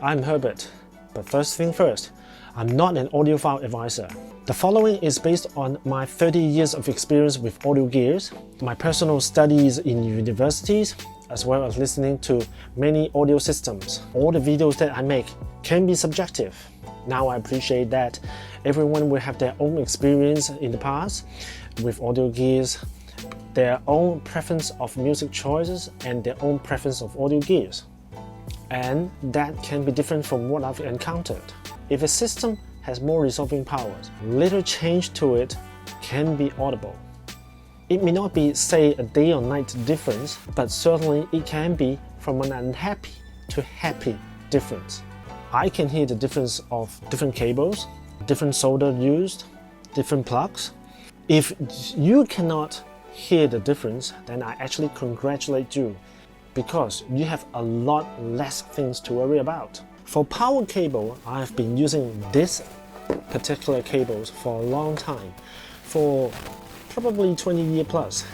I'm Herbert, but first thing first, I'm not an audiophile advisor. The following is based on my 30 years of experience with audio gears, my personal studies in universities, as well as listening to many audio systems. All the videos that I make can be subjective. Now I appreciate that everyone will have their own experience in the past with audio gears, their own preference of music choices, and their own preference of audio gears. And that can be different from what I've encountered. If a system has more resolving powers, little change to it can be audible. It may not be, say, a day or night difference, but certainly it can be from an unhappy to happy difference. I can hear the difference of different cables, different solder used, different plugs. If you cannot hear the difference, then I actually congratulate you, because you have a lot less things to worry about. For power cable, I've been using this particular cables for a long time, for probably 20 years plus.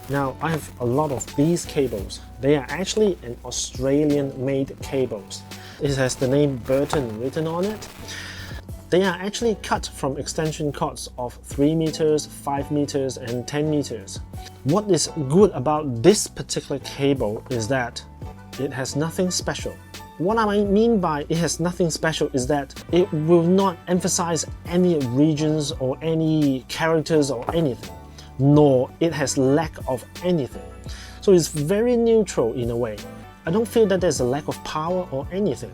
Now I have a lot of these cables. They are actually an Australian made cables. It has the name Burton written on it. They are actually cut from extension cords of 3 meters, 5 meters and 10 meters. What is good about this particular cable is that it has nothing special. What I mean by it has nothing special is that it will not emphasize any regions or any characters or anything, nor it has lack of anything. So it's very neutral in a way. I don't feel that there's a lack of power or anything.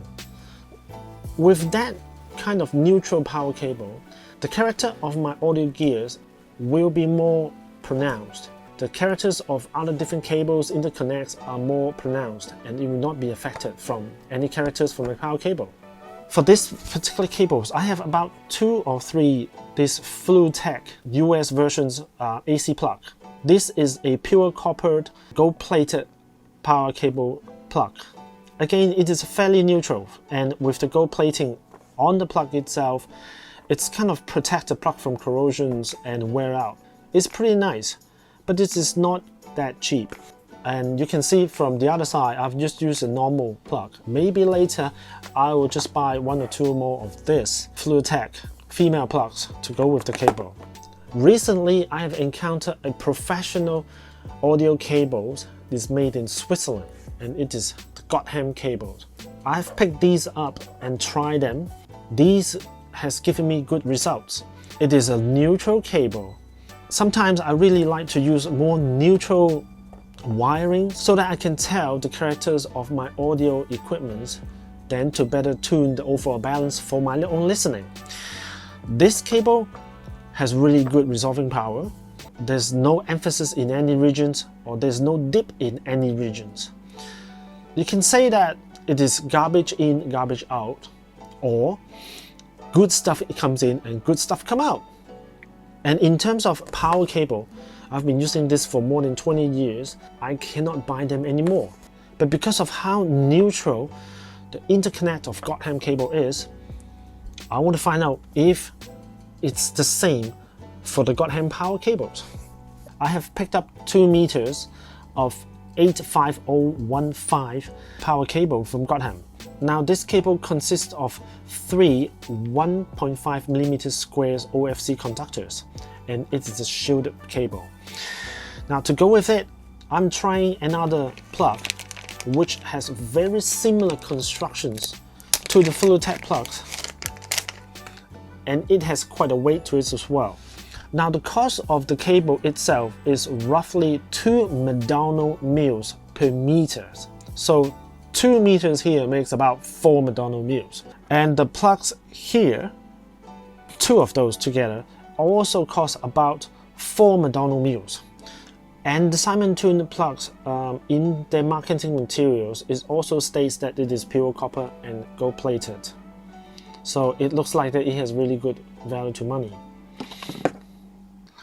With that kind of neutral power cable, the character of my audio gears will be more pronounced. The characters of other different cables interconnects are more pronounced, and it will not be affected from any characters from the power cable. For this particular cables, I have about 2 or 3 this Flutek US versions AC plug. This is a pure coppered, gold-plated power cable plug. Again, it is fairly neutral, and with the gold plating on the plug itself, it's kind of protect the plug from corrosions and wear out. It's pretty nice, but this is not that cheap. And you can see from the other side, I've just used a normal plug. Maybe later I will just buy 1 or 2 more of this Flutek female plugs to go with the cable. Recently, I have encountered a professional audio cables. It's made in Switzerland, and it is the Gotham cables. I've picked these up and tried them. These has given me good results. It is a neutral cable. Sometimes I really like to use more neutral wiring so that I can tell the characters of my audio equipment, then to better tune the overall balance for my own listening. This cable has really good resolving power. There's no emphasis in any regions, or there's no dip in any regions. You can say that it is garbage in, garbage out, or good stuff comes in and good stuff come out. And in terms of power cable, I've been using this for more than 20 years. I cannot buy them anymore. But because of how neutral the interconnect of Gotham cable is, I want to find out if it's the same for the Gotham power cables. I have picked up 2 meters of 85015 power cable from Gotham. Now this cable consists of 3 1.5mm squares OFC conductors, and it is a shielded cable. Now to go with it, I'm trying another plug which has very similar constructions to the Flutek plugs, and it has quite a weight to it as well. Now the cost of the cable itself is roughly 2 McDonald meals per meter. So 2 meters here makes about 4 McDonald meals. And the plugs here, 2 of those together, also cost about 4 McDonald meals. And the Simon Tune plugs in their marketing materials, it also states that it is pure copper and gold plated. So it looks like that it has really good value to money.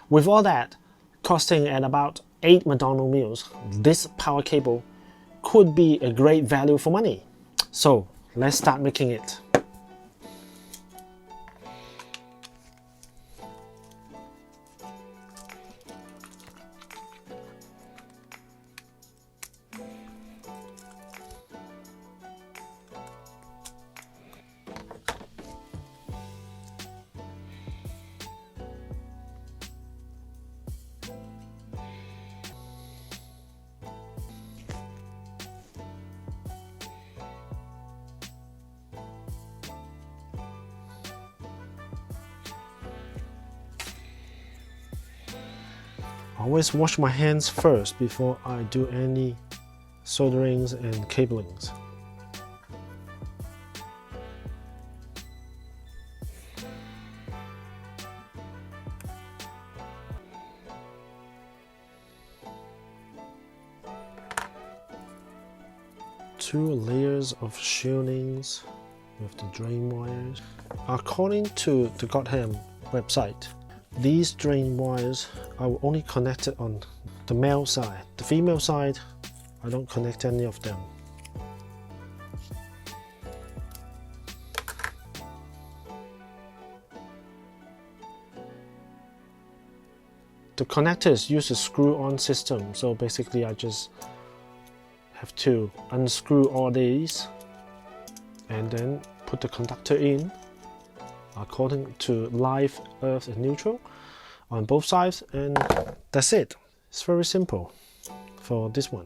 With all that costing at about 8 McDonald meals, this power cable could be a great value for money. So let's start making it. always wash my hands first before I do any solderings and cablings. Two layers of shieldings with the drain wires. According to the Gotham website, these drain wires are only connected on the male side. The female side, I don't connect any of them. The connectors use a screw-on system, so basically I just have to unscrew all these and then put the conductor in according to live, earth and neutral on both sides, and that's it. It's very simple for this one.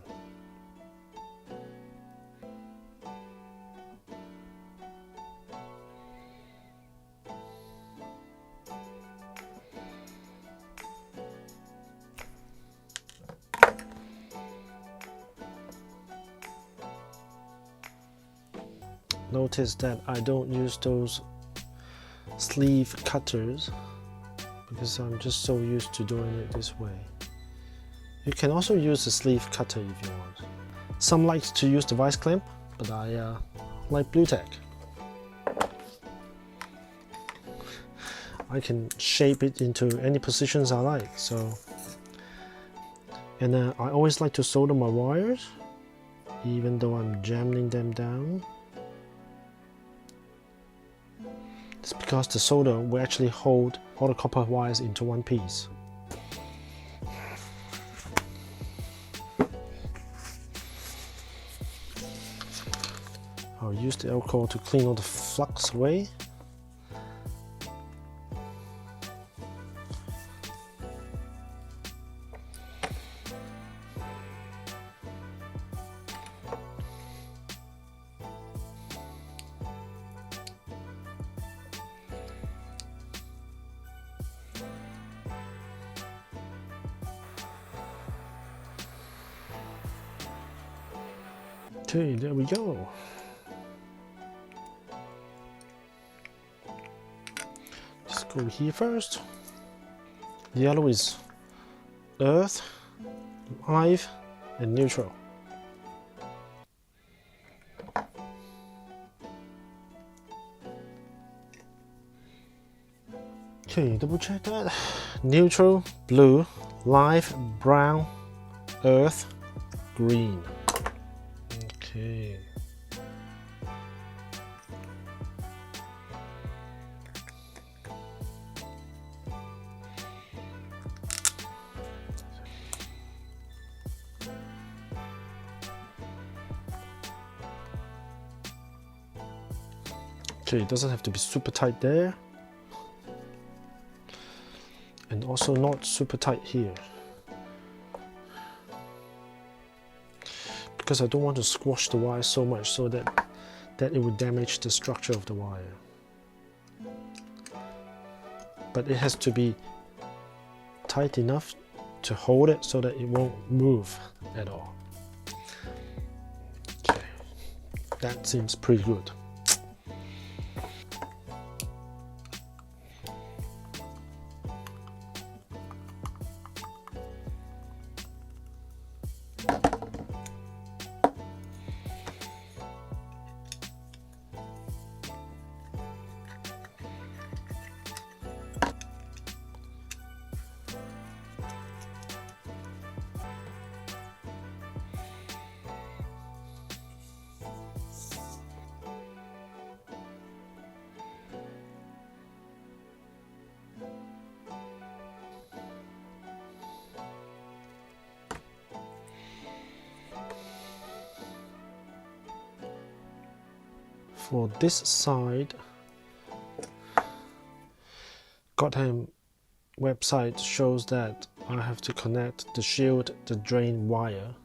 Notice that I don't use those sleeve cutters because I'm just so used to doing it this way. You can also use a sleeve cutter if you want. Some like to use the vice clamp, but I like Blue Tack. I can shape it into any positions I like. So, and I always like to solder my wires, even though I'm jamming them down. It's because the solder will actually hold all the copper wires into one piece. I'll use the alcohol to clean all the flux away. Okay, there we go. Let's go here first. Yellow is earth, live, and neutral. Okay, double check that. Neutral, blue, live, brown, earth, green. Okay. Okay, it doesn't have to be super tight there. And also not super tight here. Because I don't want to squash the wire so much so that it would damage the structure of the wire. But it has to be tight enough to hold it so that it won't move at all. Okay, that seems pretty good. For this side, Gotham website shows that I have to connect the shield, the drain wire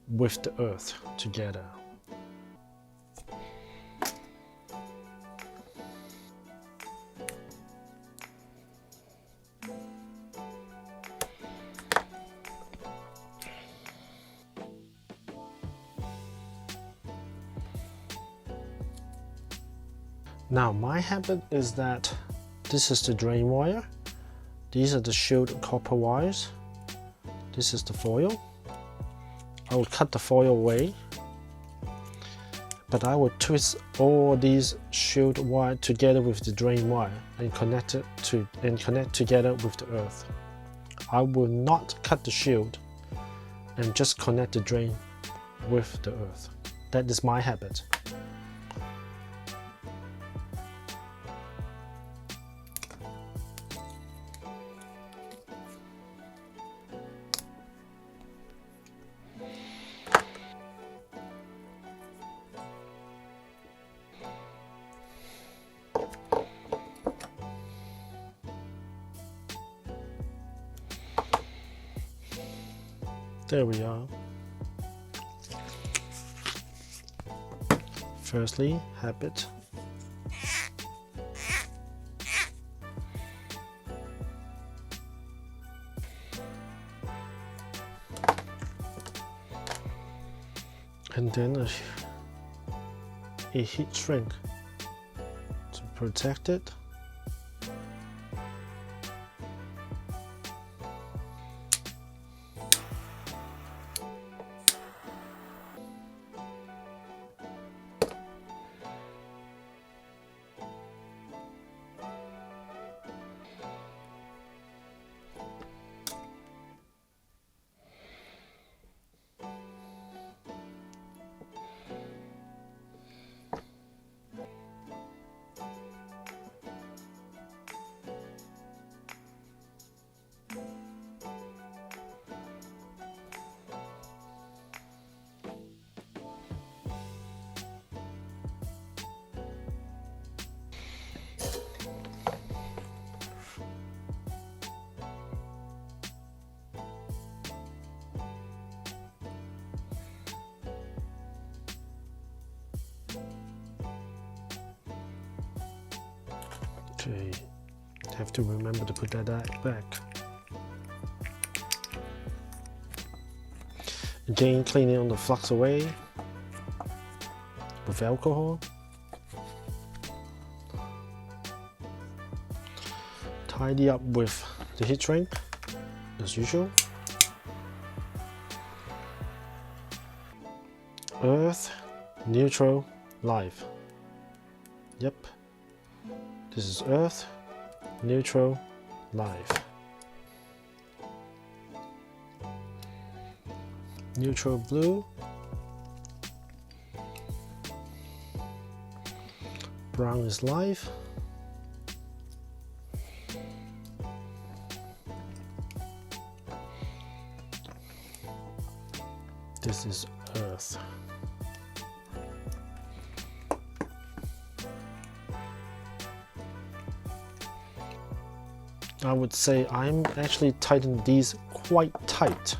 with the earth together. Now my habit is that this is the drain wire, these are the shield copper wires, this is the foil. I will cut the foil away, but I will twist all these shield wire together with the drain wire and connect together with the earth. I will not cut the shield and just connect the drain with the earth. That is my habit. There we are. Firstly, habit. And then a heat shrink to protect it. Okay, have to remember to put that back. Again, cleaning on the flux away with alcohol. Tidy up with the heat shrink as usual. Earth, neutral, live. Yep. This is earth, neutral, live. Neutral blue. Brown is live. This is earth. I would say I'm actually tightening these quite tight.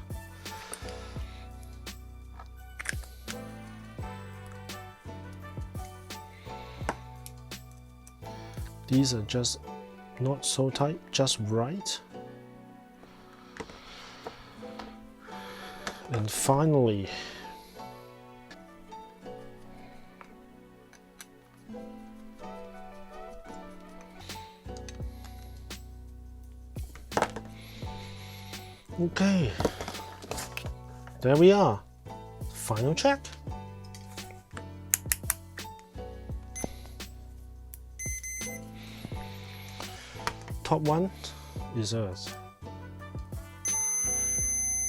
These are just not so tight, just right. And finally, okay, there we are. Final check. Top one is earth.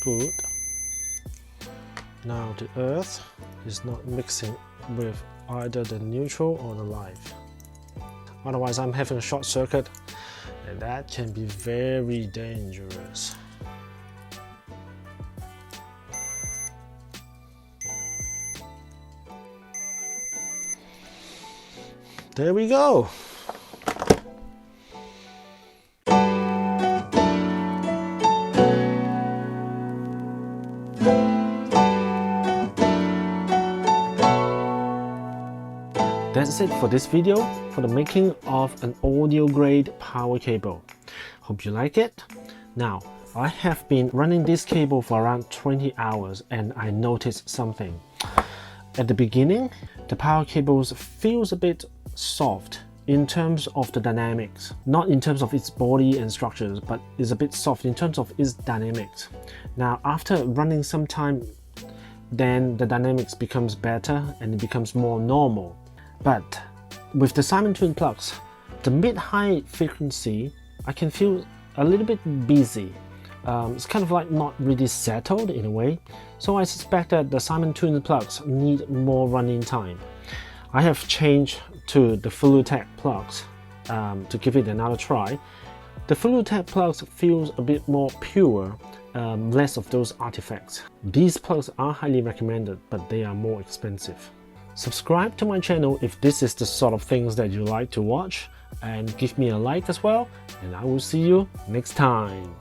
Good. Now the earth is not mixing with either the neutral or the live. Otherwise I'm having a short circuit and that can be very dangerous. There we go. That's it for this video for the making of an audio grade power cable. Hope you like it. Now, I have been running this cable for around 20 hours and I noticed something. At the beginning, the power cables feels a bit soft in terms of the dynamics, not in terms of its body and structures, but is a bit soft in terms of its dynamics. Now, after running some time, then the dynamics becomes better and it becomes more normal. But with the Simon twin plugs, the mid-high frequency, I can feel a little bit busy. It's kind of like not really settled in a way. So I suspect that the Simon twin plugs need more running time. I have changed to the Flutech plugs to give it another try. The Flutech plugs feels a bit more pure, less of those artifacts. These plugs are highly recommended, but they are more expensive. Subscribe to my channel if this is the sort of things that you like to watch, and give me a like as well, and I will see you next time.